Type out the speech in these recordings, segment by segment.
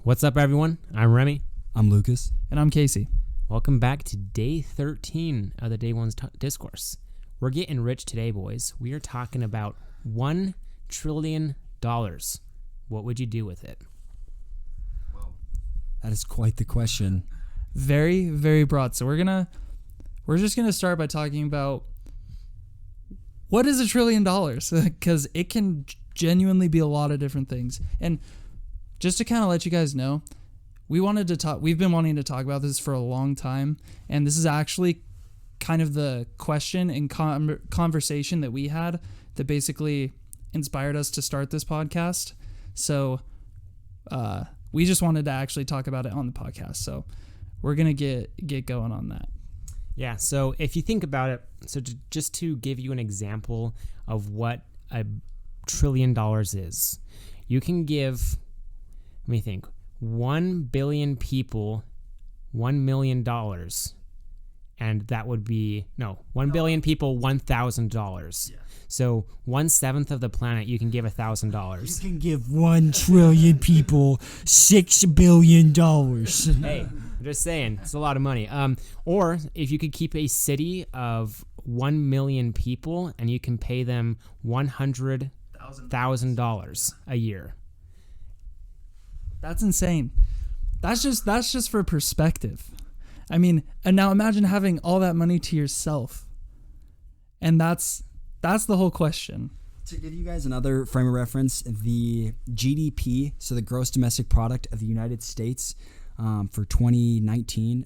What's up, everyone? I'm Remy. I'm Lucas. And I'm Casey. Welcome back to day 13 of the Day Ones Discourse. We're getting rich today, boys. We are talking about $1 trillion. What would you do with it? Well, that is quite the question. Very, very broad. So we're just gonna start by talking about what is $1 trillion, because it can genuinely be a lot of different things. And just to kind of let you guys know, we've been wanting to talk about this for a long time, and this is actually kind of the question and conversation that we had that basically inspired us to start this podcast. So we just wanted to actually talk about it on the podcast. So we're going to get going on that. Yeah, so if you think about it, just to give you an example of what $1 trillion is, you can give, let me think, 1 billion people $1 million, and that would be, 1 billion people $1,000. Yeah. So 1/7 of the planet, you can give $1,000. You can give 1 trillion people $6 billion. Hey, I'm just saying, it's a lot of money. Or if you could keep a city of 1 million people and you can pay them $100,000 a year. That's insane. That's just for perspective. I mean, and now imagine having all that money to yourself. And that's the whole question. To give you guys another frame of reference, the GDP, so the gross domestic product of the United States for 2018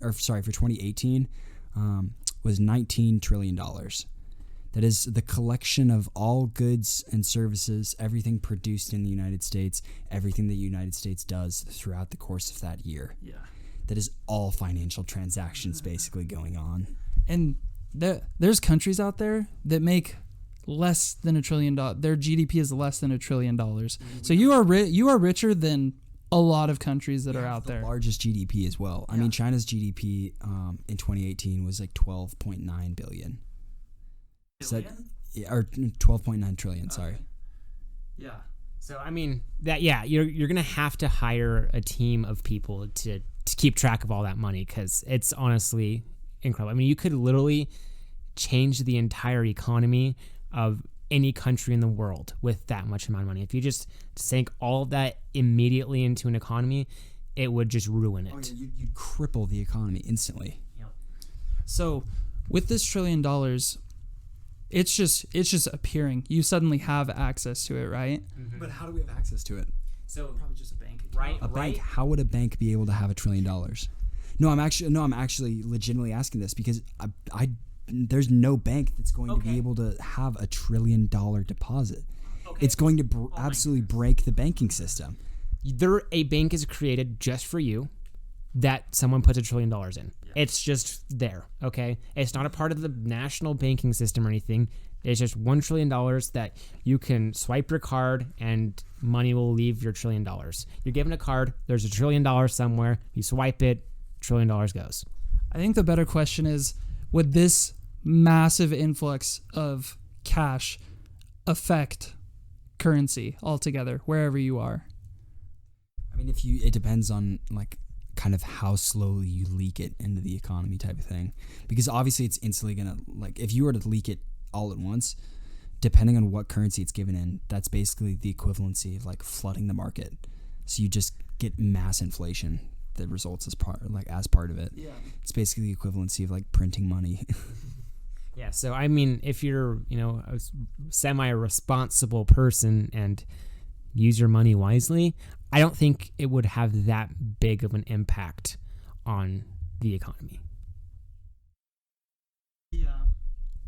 was $19 trillion. That is the collection of all goods and services, everything produced in the United States, everything the United States does throughout the course of that year. Yeah. That is all financial transactions basically going on. And there's countries out there that make less than $1 trillion. Their GDP is less than $1 trillion. So you are richer than a lot of countries that are out there. Largest GDP as well. Yeah. I mean, China's GDP in 2018 was like 12.9 billion. Or 12.9 trillion, sorry. Yeah. So I mean you're gonna have to hire a team of people to keep track of all that money, because it's honestly incredible. I mean, you could literally change the entire economy of any country in the world with that much amount of money. If you just sank all of that immediately into an economy, it would just ruin it. Oh, yeah, you'd cripple the economy instantly. Yep. So with this $1 trillion, it's just appearing. You suddenly have access to it, right? Mm-hmm. But how do we have access to it? So probably just a bank. Right. Bank? How would a bank be able to have $1 trillion? No, I'm actually legitimately asking this because I there's no bank that's going to be able to have $1 trillion deposit. Okay. It's going to absolutely break the banking system. A bank is created just for you that someone puts $1 trillion in. Yeah. It's just there, okay? It's not a part of the national banking system or anything. It's just $1 trillion that you can swipe your card and money will leave your $1 trillion. You're given a card, there's $1 trillion somewhere, you swipe it, $1 trillion goes. I think the better question is, would this massive influx of cash affect currency altogether, wherever you are? I mean, it depends on like kind of how slowly you leak it into the economy type of thing, because obviously it's instantly gonna, like, if you were to leak it all at once, depending on what currency it's given in, that's basically the equivalency of like flooding the market. So you just get mass inflation that results as part of it. Yeah. It's basically the equivalency of like printing money. Yeah, so I mean, if you're, a semi-responsible person and use your money wisely, I don't think it would have that big of an impact on the economy. Yeah.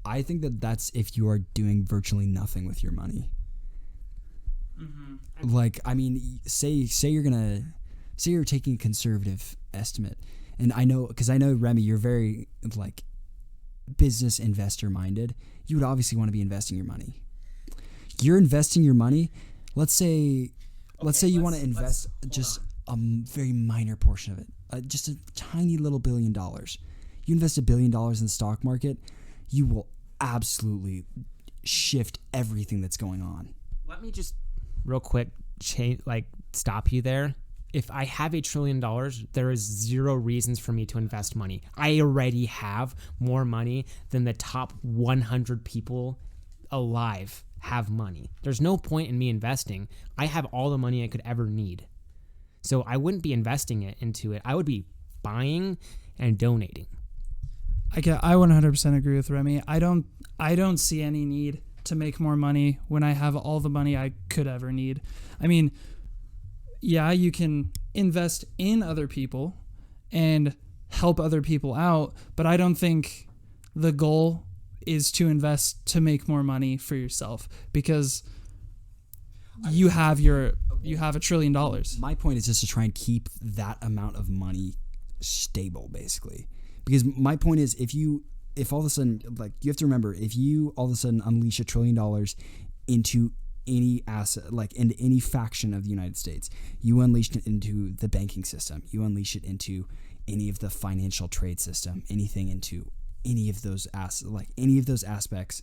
I think that's if you are doing virtually nothing with your money. Mm-hmm. Like, I mean, say you're taking a conservative estimate, and I know Remy, you're very like business investor minded. You would obviously want to be investing your money. You're investing your money. Let's say you want to invest just a very minor portion of it, just a tiny little $1 billion. You invest $1 billion in the stock market, you will absolutely shift everything that's going on. Let me just real quick stop you there. if I have $1 trillion, there is zero reasons for me to invest money. I already have more money than the top 100 people alive have money. There's no point in me investing. I have all the money I could ever need. So I wouldn't be investing it into it. I would be buying and donating. I 100% agree with Remy. I don't see any need to make more money when I have all the money I could ever need. I mean, yeah, you can invest in other people and help other people out, but I don't think the goal is to invest to make more money for yourself, because you have $1 trillion. My point is just to try and keep that amount of money stable, basically. Because my point is, if all of a sudden, like, you have to remember, if you all of a sudden unleash $1 trillion into any asset, like into any faction of the United States, you unleashed it into the banking system, you unleash it into any of the financial trade system, anything into any of those aspects,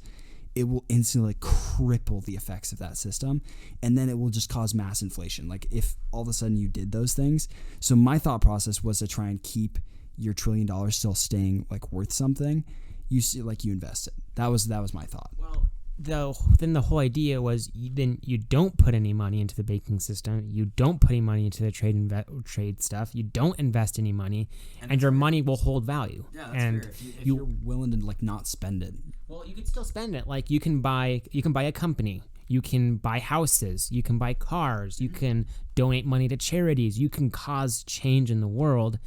it will instantly cripple the effects of that system, and then it will just cause mass inflation. Like, if all of a sudden you did those things. So my thought process was to try and keep your $1 trillion still staying like worth something. You see, like, you invest it. That was my thought. Well, then the whole idea was you don't put any money into the banking system. You don't put any money into the trade stuff. You don't invest any money, and your money will hold value. Yeah, that's fair. If you're willing to, like, not spend it. Well, you could still spend it. Like, you can buy a company. You can buy houses. You can buy cars. You can donate money to charities. You can cause change in the world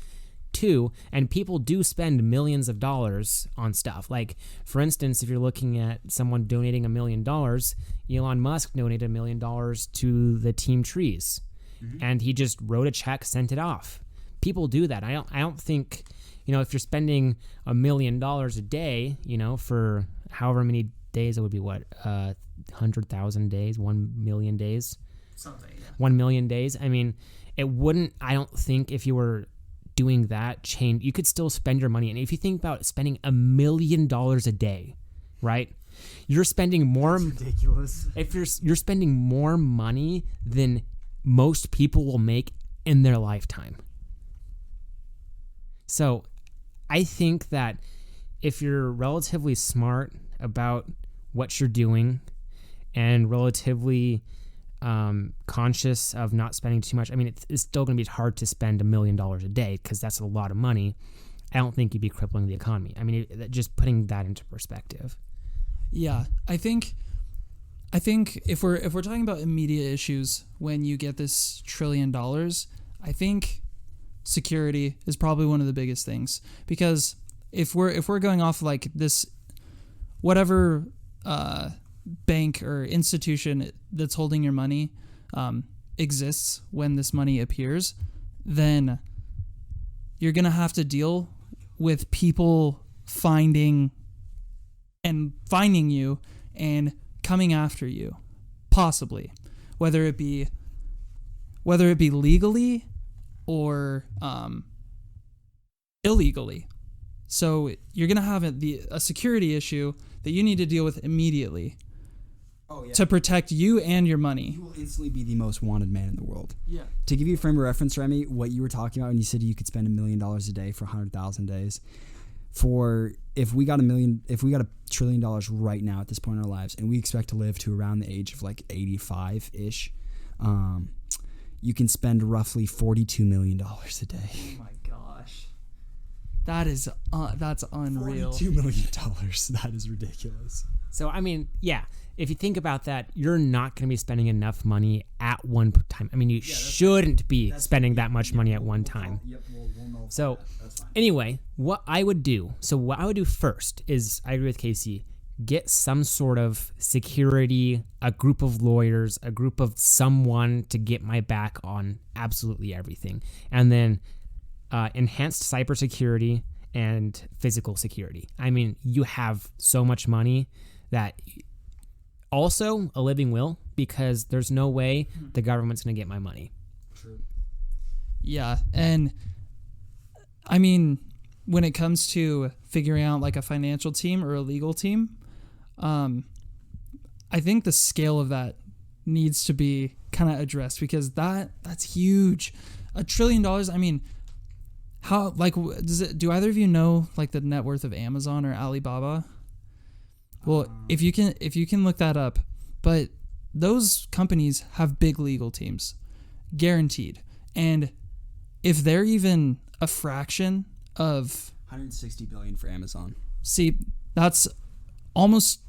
too, and people do spend millions of dollars on stuff. Like, for instance, if you're looking at someone donating $1 million, Elon Musk donated $1 million to the Team Trees, and he just wrote a check, sent it off. People do that. I don't think, if you're spending $1 million a day, for however many days, it would be 100,000 days, 1 million days, Something. Yeah. 1 million days. I mean, it wouldn't. I don't think if you were doing that change, you could still spend your money. And if you think about spending $1 million a day, right? You're spending more. That's ridiculous. If you're spending more money than most people will make in their lifetime. So I think that if you're relatively smart about what you're doing and relatively conscious of not spending too much. I mean, it's still going to be hard to spend $1 million a day because that's a lot of money. I don't think you'd be crippling the economy. I mean, just putting that into perspective. Yeah, I think if we're talking about immediate issues when you get this $1 trillion, I think security is probably one of the biggest things, because if we're going off like this, whatever bank or institution that's holding your money exists when this money appears, then you're gonna have to deal with people finding you and coming after you, possibly, whether it be legally or illegally. So you're gonna have a security issue that you need to deal with immediately. Oh, yeah. To protect you and your money. You will instantly be the most wanted man in the world. Yeah. To give you a frame of reference, Remy, what you were talking about when you said you could spend $1 million a day for 100,000 days. If we got $1 trillion right now at this point in our lives, and we expect to live to around the age of like 85-ish, you can spend roughly $42 million a day. Oh my gosh. That's unreal. $42 million. That is ridiculous. So, I mean, yeah, if you think about that, you're not going to be spending enough money at one time. I mean, you shouldn't be spending that much money at one time. We'll know. So, that's fine. Anyway, what I would do first is, I agree with Casey, get some sort of security, a group of lawyers, a group of someone to get my back on absolutely everything. And then enhanced cybersecurity and physical security. I mean, you have so much money that also a living will, because there's no way the government's going to get my money. True. Yeah, and I mean, when it comes to figuring out like a financial team or a legal team, I think the scale of that needs to be kind of addressed, because that's huge. $1 trillion. I mean, how like do either of you know like the net worth of Amazon or Alibaba? Well, if you can look that up, but those companies have big legal teams, guaranteed. And if they're even a fraction of 160 billion for Amazon. See, that's almost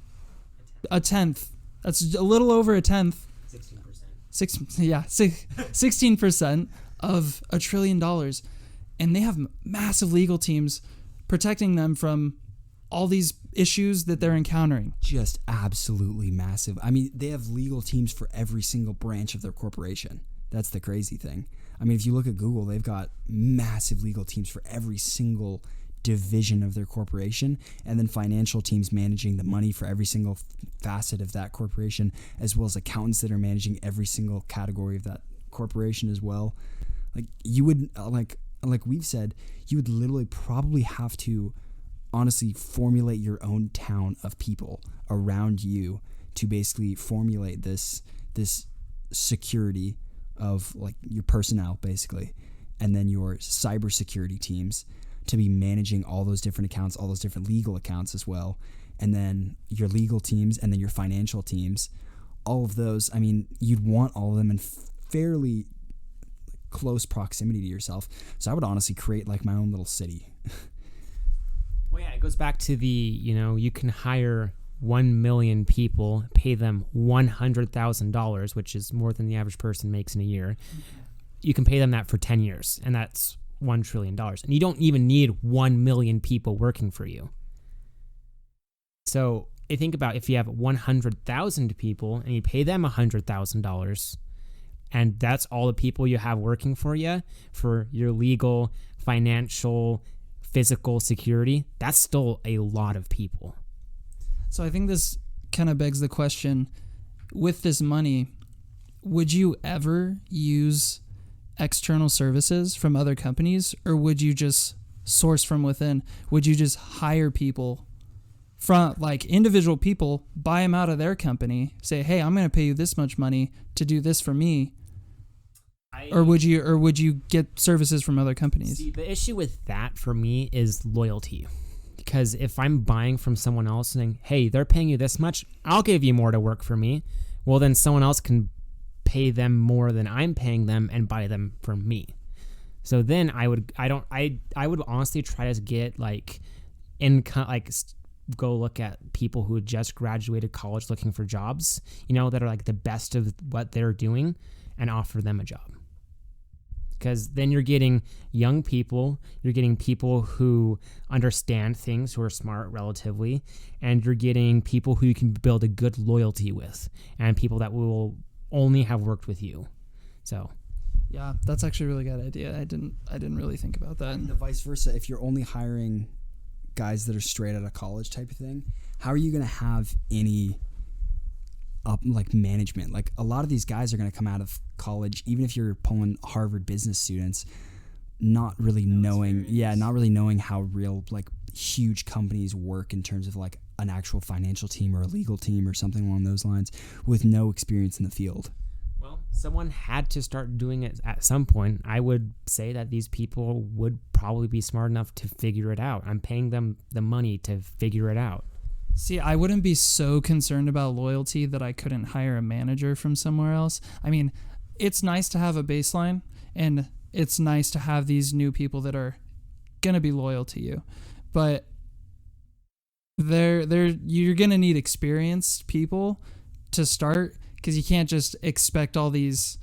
a tenth. That's a little over a tenth. 16% of $1 trillion. And they have massive legal teams protecting them from all these issues that they're encountering. Just absolutely massive. I mean, they have legal teams for every single branch of their corporation. That's the crazy thing. I mean, if you look at Google, they've got massive legal teams for every single division of their corporation, and then financial teams managing the money for every single facet of that corporation, as well as accountants that are managing every single category of that corporation as well. Like you would like we've said, you would literally probably have to honestly formulate your own town of people around you to basically formulate this security of like your personnel basically, and then your cybersecurity teams to be managing all those different accounts, all those different legal accounts as well, and then your legal teams, and then your financial teams. All of those, I mean, you'd want all of them in fairly close proximity to yourself. So I would honestly create like my own little city. Well, yeah, it goes back to you can hire 1 million people, pay them $100,000, which is more than the average person makes in a year. You can pay them that for 10 years, and that's $1 trillion. And you don't even need 1 million people working for you. So you think about if you have 100,000 people and you pay them $100,000, and that's all the people you have working for you for your legal, financial, physical security, that's still a lot of people. So I think this kind of begs the question, with this money, would you ever use external services from other companies, or would you just source from within? Would you just hire people from like individual people, buy them out of their company, say, hey, I'm going to pay you this much money to do this for me? Or would you get services from other companies? See, the issue with that for me is loyalty. Because if I'm buying from someone else saying, hey, they're paying you this much, I'll give you more to work for me. Well, then someone else can pay them more than I'm paying them and buy them from me. So then I would honestly try to get go look at people who just graduated college looking for jobs, that are like the best of what they're doing, and offer them a job. Because then you're getting young people, you're getting people who understand things, who are smart relatively, and you're getting people who you can build a good loyalty with, and people that will only have worked with you. So, yeah, that's actually a really good idea. I didn't really think about that. And the vice versa, if you're only hiring guys that are straight out of college type of thing, how are you going to have any management? Like a lot of these guys are going to come out of college, even if you're pulling Harvard business students, not really knowing how real like huge companies work in terms of like an actual financial team or a legal team or something along those lines, with no experience in the field. Well, someone had to start doing it at some point. I would say that these people would probably be smart enough to figure it out. I'm paying them the money to figure it out. See, I wouldn't be so concerned about loyalty that I couldn't hire a manager from somewhere else. I mean, it's nice to have a baseline, and it's nice to have these new people that are going to be loyal to you. But you're going to need experienced people to start, because you can't just expect all these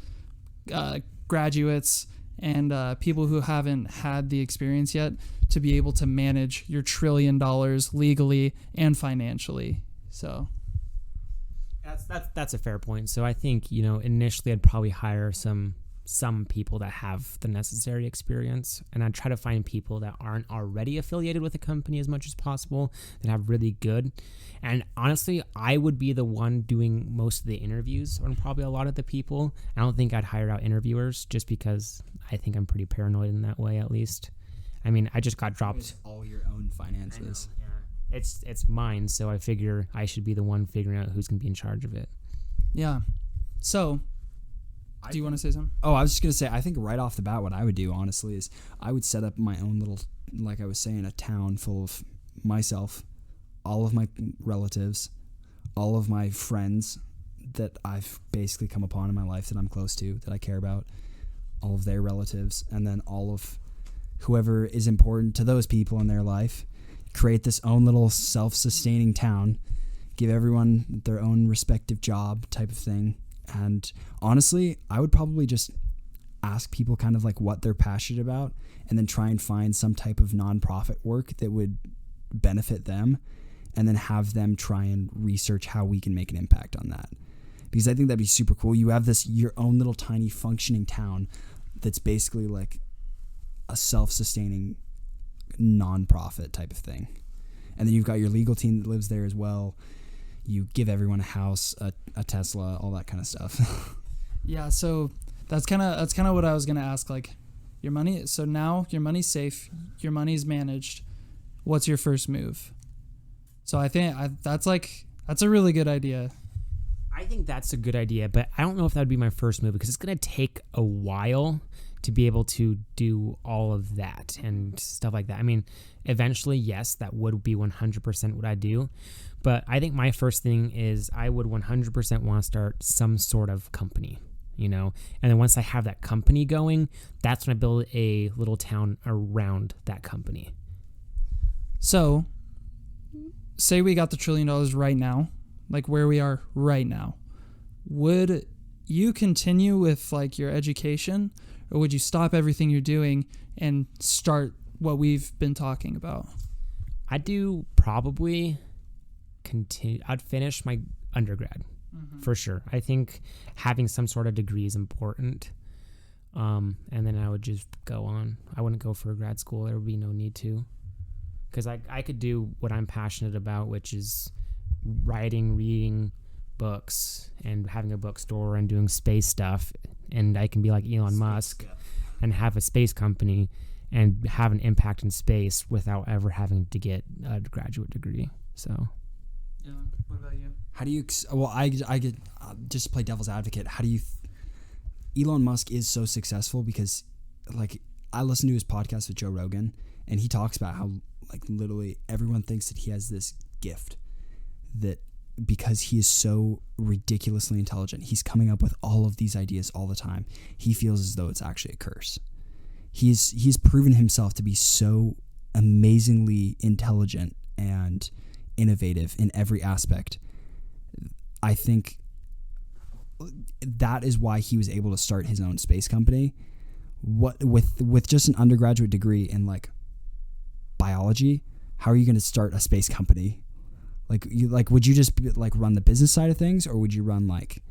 graduates and people who haven't had the experience yet to be able to manage your $1 trillion legally and financially. So that's a fair point. So I think, initially I'd probably hire some people that have the necessary experience, and I'd try to find people that aren't already affiliated with the company as much as possible, that have really good. And honestly, I would be the one doing most of the interviews on probably a lot of the people. I don't think I'd hire out interviewers, just because I think I'm pretty paranoid in that way, at least. I mean, I just got dropped. It's all your own finances. I know, yeah. It's mine, so I figure I should be the one figuring out who's going to be in charge of it. Yeah. So Do you want to say something? Oh, I was just going to say, I think right off the bat, what I would do, honestly, is I would set up my own little, like I was saying, a town full of myself, all of my relatives, all of my friends that I've basically come upon in my life that I'm close to, that I care about, all of their relatives, and then all of whoever is important to those people in their life. Create this own little self-sustaining town, give everyone their own respective job type of thing. And honestly, I would probably just ask people kind of like what they're passionate about and then try and find some type of nonprofit work that would benefit them and then have them try and research how we can make an impact on that. Because I think that'd be super cool. You have your own little tiny functioning town that's basically like a self-sustaining nonprofit type of thing. And then you've got your legal team that lives there as well. You give everyone a house, a Tesla, all that kind of stuff. Yeah, so that's kind of what I was gonna ask. Like, your money. So now your money's safe, your money's managed. What's your first move? So I think that's a really good idea. I think that's a good idea, but I don't know if that would be my first move because it's gonna take a while to be able to do all of that and stuff like that. I mean, eventually, yes, that would be 100% what I do. But I think my first thing is I would 100% want to start some sort of company, And then once I have that company going, that's when I build a little town around that company. So, say we got the $1 trillion right now, like where we are right now. Would you continue with like your education, or would you stop everything you're doing and start what we've been talking about? I do probably continue. I'd finish my undergrad for sure. I think having some sort of degree is important. And then I would just go on. I wouldn't go for grad school. There would be no need to. Because I could do what I'm passionate about, which is writing, reading books, and having a bookstore and doing space stuff. And I can be like Elon Musk and have a space company and have an impact in space without ever having to get a graduate degree. So, yeah. What about you? How do you? Well, I get just to play devil's advocate. How do you? Elon Musk is so successful because, like, I listen to his podcast with Joe Rogan, and he talks about how like literally everyone thinks that he has this gift that because he is so ridiculously intelligent, he's coming up with all of these ideas all the time. He feels as though it's actually a curse. He's proven himself to be so amazingly intelligent and innovative in every aspect. I think that is why he was able to start his own space company. What with just an undergraduate degree in like biology, how are you going to start a space company? Would you just be, like run the business side of things, or would you run like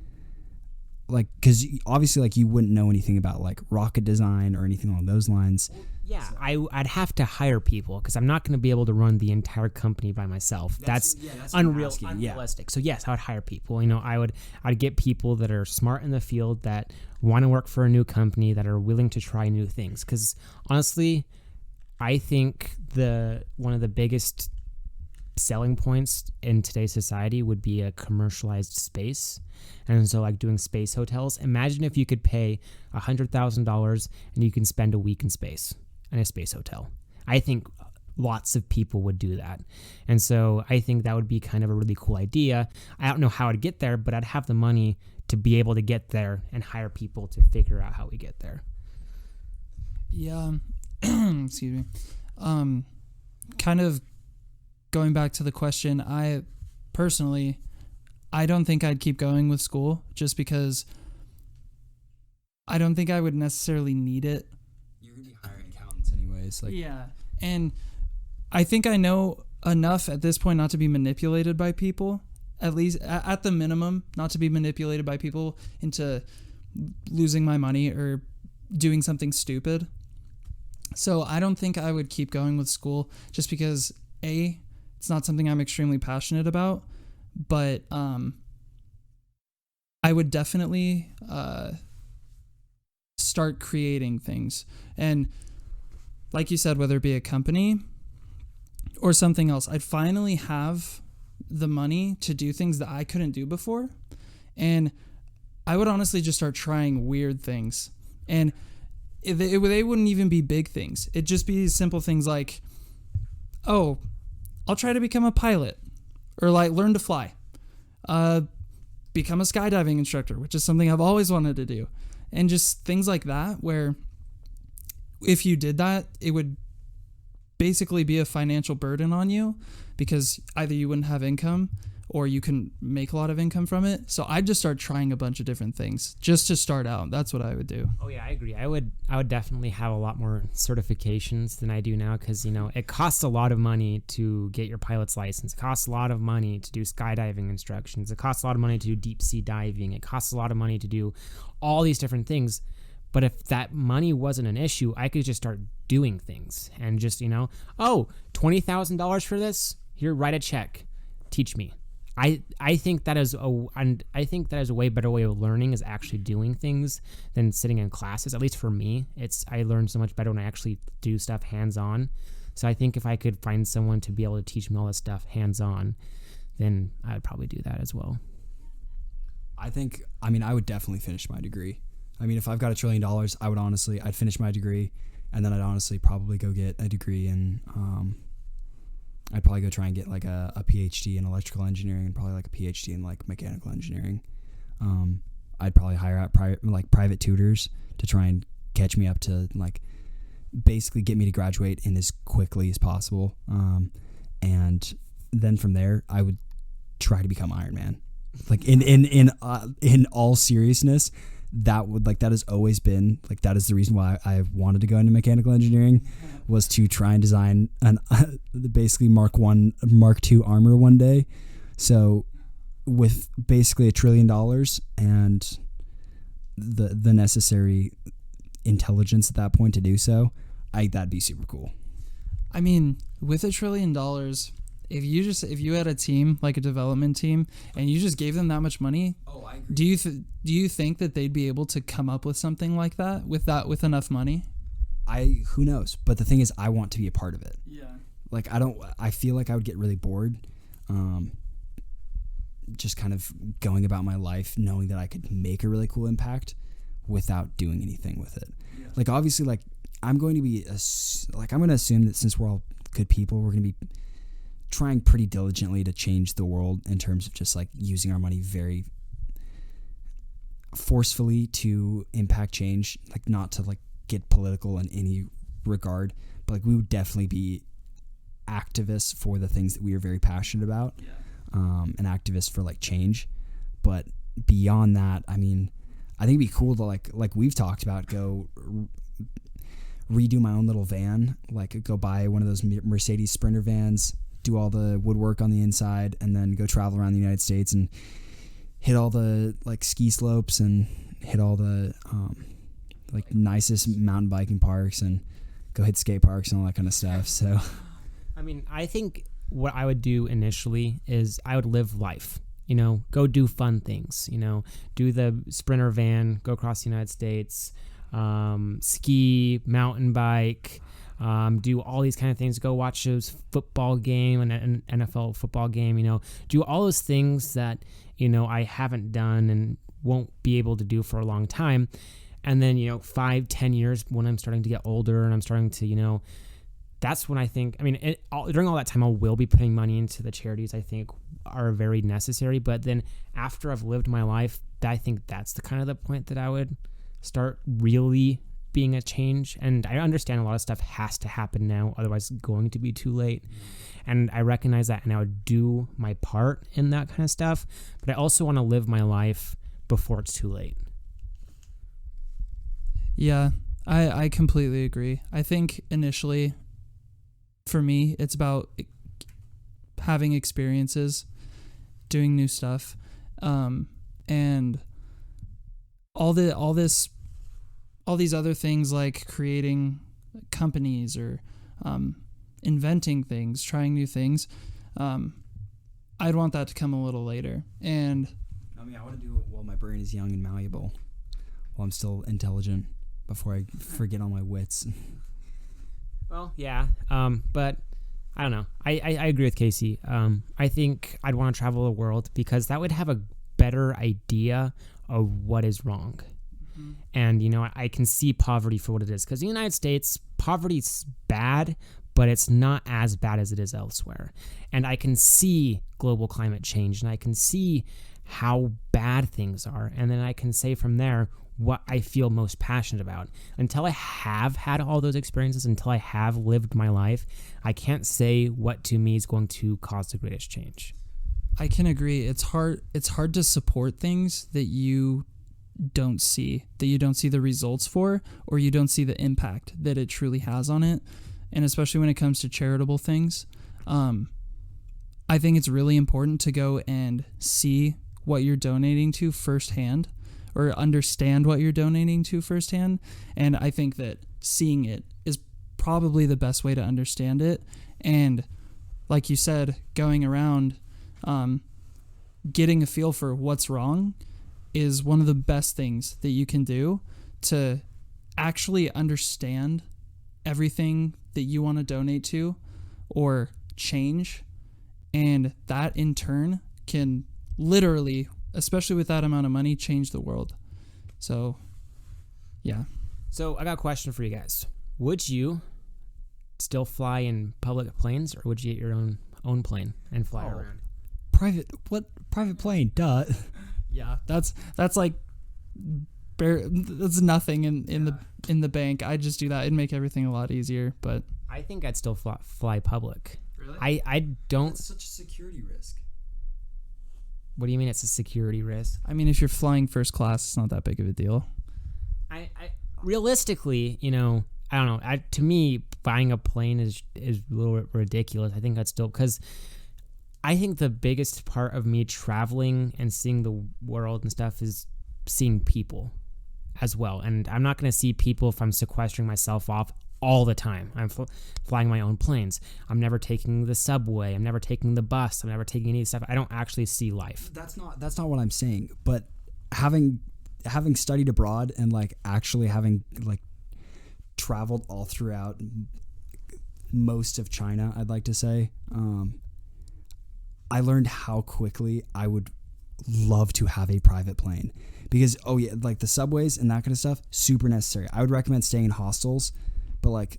because obviously like you wouldn't know anything about like rocket design or anything along those lines. Yeah, I'd have to hire people because I'm not going to be able to run the entire company by myself. That's unrealistic. So yes, I would hire people. I'd get people that are smart in the field, that want to work for a new company, that are willing to try new things. Because honestly, I think one of the biggest selling points in today's society would be a commercialized space. And so like doing space hotels, imagine if you could pay $100,000 and you can spend a week in space in a space hotel. I think lots of people would do that. And so I think that would be kind of a really cool idea. I don't know how I'd get there, but I'd have the money to be able to get there and hire people to figure out how we get there. Yeah. Excuse me. Kind of going back to the question, I don't think I'd keep going with school just because I don't think I would necessarily need it. You're going to be hiring accountants anyways. Yeah. And I think I know enough at this point not to be manipulated by people, at least at the minimum, not to be manipulated by people into losing my money or doing something stupid. So I don't think I would keep going with school just because it's not something I'm extremely passionate about, but I would definitely start creating things. And like you said, whether it be a company or something else, I'd finally have the money to do things that I couldn't do before. And I would honestly just start trying weird things. And they wouldn't even be big things. It'd just be simple things like, oh, I'll try to become a pilot, or like learn to fly, become a skydiving instructor, which is something I've always wanted to do. And just things like that, where if you did that, it would basically be a financial burden on you, because either you wouldn't have income or you can make a lot of income from it. So I'd just start trying a bunch of different things just to start out. That's what I would do. Oh yeah, I agree. I would definitely have a lot more certifications than I do now, because it costs a lot of money to get your pilot's license. It costs a lot of money to do skydiving instructions. It costs a lot of money to do deep sea diving. It costs a lot of money to do all these different things. But if that money wasn't an issue, I could just start doing things and just, oh, $20,000 for this? Here, write a check. Teach me. I think that is a way better way of learning, is actually doing things than sitting in classes. At least for me, I learn so much better when I actually do stuff hands-on. So I think if I could find someone to be able to teach me all this stuff hands-on, then I'd probably do that as well. I would definitely finish my degree. If I've got $1 trillion, I'd finish my degree, and then I'd honestly probably go get a degree in, I'd probably go try and get like a PhD in electrical engineering, and probably like a PhD in like mechanical engineering. I'd probably hire out private tutors to try and catch me up to like basically get me to graduate in as quickly as possible. And then from there, I would try to become Iron Man. Like in all seriousness, that has always been like, that is the reason why I wanted to go into mechanical engineering, was to try and design an basically Mark II armor one day. So with basically $1 trillion and the necessary intelligence at that point to do so, that'd be super cool. With $1 trillion, if you had a team, like a development team, and you just gave them that much money, I agree. Do you think that they'd be able to come up with something like that with enough money? Who knows? But the thing is, I want to be a part of it. Yeah. I feel like I would get really bored, just kind of going about my life knowing that I could make a really cool impact without doing anything with it. Yeah. Obviously, I'm going to assume that since we're all good people, we're going to be trying pretty diligently to change the world in terms of just using our money very forcefully to impact change, not to get political in any regard, but we would definitely be activists for the things that we are very passionate about. Yeah. And activists for change. But beyond that, I think it'd be cool to like we've talked about, go redo my own little van, go buy one of those Mercedes Sprinter vans, do all the woodwork on the inside, and then go travel around the United States and hit all the ski slopes and hit all the nicest mountain biking parks and go hit skate parks and all that kind of stuff. So I think what I would do initially is I would live life, go do fun things, do the Sprinter van, go across the United States, ski, mountain bike, do all these kind of things, go watch those football game and an NFL football game, do all those things that, I haven't done and won't be able to do for a long time. And then, 5-10 years when I'm starting to get older and I'm starting to, that's when I think, during all that time, I will be putting money into the charities I think are very necessary. But then after I've lived my life, I think that's the point that I would start really being a change. And I understand a lot of stuff has to happen now, otherwise it's going to be too late. And I recognize that, and I would do my part in that kind of stuff. But I also want to live my life before it's too late. Yeah, I completely agree. I think initially, for me, it's about having experiences, doing new stuff, and all these other things like creating companies or inventing things, trying new things. I'd want that to come a little later. And I want to do it while my brain is young and malleable, while I'm still intelligent, before I forget all my wits. Well, yeah, but I don't know. I agree with Casey. I think I'd want to travel the world because that would have a better idea of what is wrong. And, I can see poverty for what it is. Because in the United States, poverty's bad, but it's not as bad as it is elsewhere. And I can see global climate change, and I can see how bad things are. And then I can say from there what I feel most passionate about. Until I have had all those experiences, until I have lived my life, I can't say what to me is going to cause the greatest change. I can agree. It's hard to support things that you don't see the results for, or you don't see the impact that it truly has on it. And especially when it comes to charitable things, I think it's really important to go and see what you're donating to firsthand, or understand what you're donating to firsthand. And I think that seeing it is probably the best way to understand it. And like you said, going around, getting a feel for what's wrong is one of the best things that you can do to actually understand everything that you want to donate to or change. And that in turn can literally, especially with that amount of money, change the world. So, yeah. So I got a question for you guys. Would you still fly in public planes, or would you get your own plane and fly around? Private plane, duh. Yeah, that's like that's nothing in the bank. I just do that. It'd make everything a lot easier. But I think I'd still fly public. Really? I don't. It's such a security risk. What do you mean it's a security risk? I mean, if you're flying first class, it's not that big of a deal. I realistically, I don't know. To me, buying a plane is a little ridiculous. I think that's still, because I think the biggest part of me traveling and seeing the world and stuff is seeing people as well. And I'm not going to see people if I'm sequestering myself off all the time. I'm flying my own planes. I'm never taking the subway. I'm never taking the bus. I'm never taking any stuff. I don't actually see life. That's not what I'm saying. But having studied abroad and actually having traveled all throughout most of China, I'd like to say, I learned how quickly I would love to have a private plane, because the subways and that kind of stuff, super necessary. I would recommend staying in hostels, but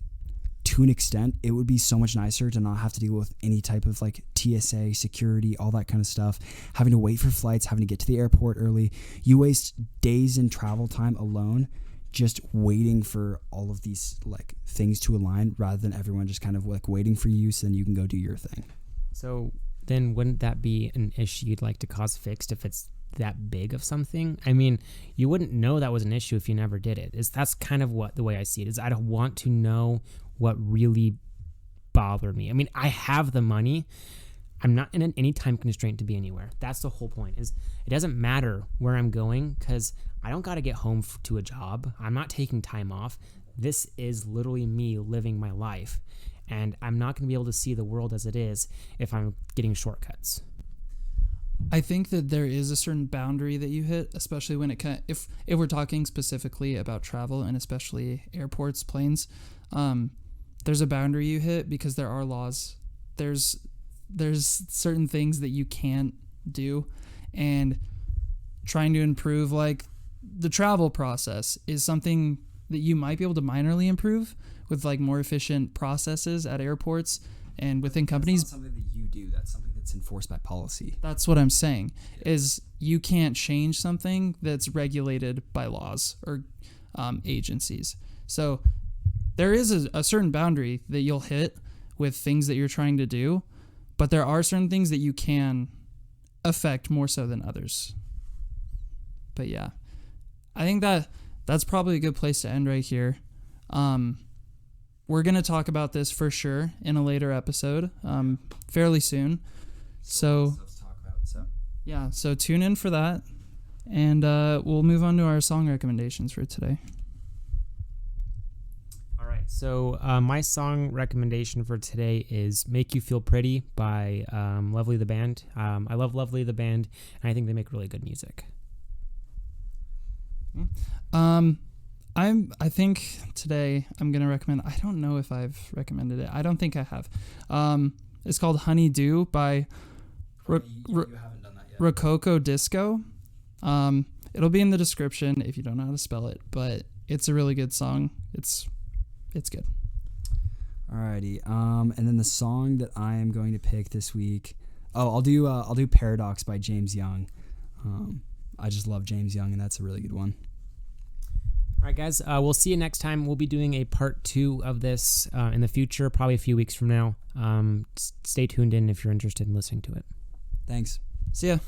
to an extent, it would be so much nicer to not have to deal with any type of TSA, security, all that kind of stuff, having to wait for flights, having to get to the airport early. You waste days in travel time alone just waiting for all of these things to align, rather than everyone just kind of waiting for you so then you can go do your thing. So then wouldn't that be an issue you'd like to cause fixed if it's that big of something? I mean, you wouldn't know that was an issue if you never did it. That's kind of the way I see it is. I don't want to know what really bothered me. I mean, I have the money. I'm not in any time constraint to be anywhere. That's the whole point, is it doesn't matter where I'm going, because I don't got to get home to a job. I'm not taking time off. This is literally me living my life. And I'm not going to be able to see the world as it is if I'm getting shortcuts. I think that there is a certain boundary that you hit, especially when if we're talking specifically about travel and especially airports, planes, there's a boundary you hit because there are laws. There's certain things that you can't do, and trying to improve the travel process is something that you might be able to minorly improve with more efficient processes at airports and within companies. That's not something that you do. That's something that's enforced by policy. That's what I'm saying, is you can't change something that's regulated by laws or agencies. So there is a certain boundary that you'll hit with things that you're trying to do, but there are certain things that you can affect more so than others. But yeah, I think that's probably a good place to end right here. We're going to talk about this for sure in a later episode, fairly soon. So tune in for that, and we'll move on to our song recommendations for today. All right, so my song recommendation for today is Make You Feel Pretty by Lovely the Band. I love Lovely the Band, and I think they make really good music. I think today I'm going to recommend, I don't know if I've recommended it. I don't think I have. It's called Honeydew by You haven't done that yet. Rococo Disco. It'll be in the description if you don't know how to spell it, but it's a really good song. It's good. Alrighty. And then the song that I am going to pick this week. Oh, I'll do Paradox by Jaymes Young. I just love Jaymes Young, and that's a really good one. All right, guys. We'll see you next time. We'll be doing a part 2 of this in the future, probably a few weeks from now. Stay tuned in if you're interested in listening to it. Thanks. See ya.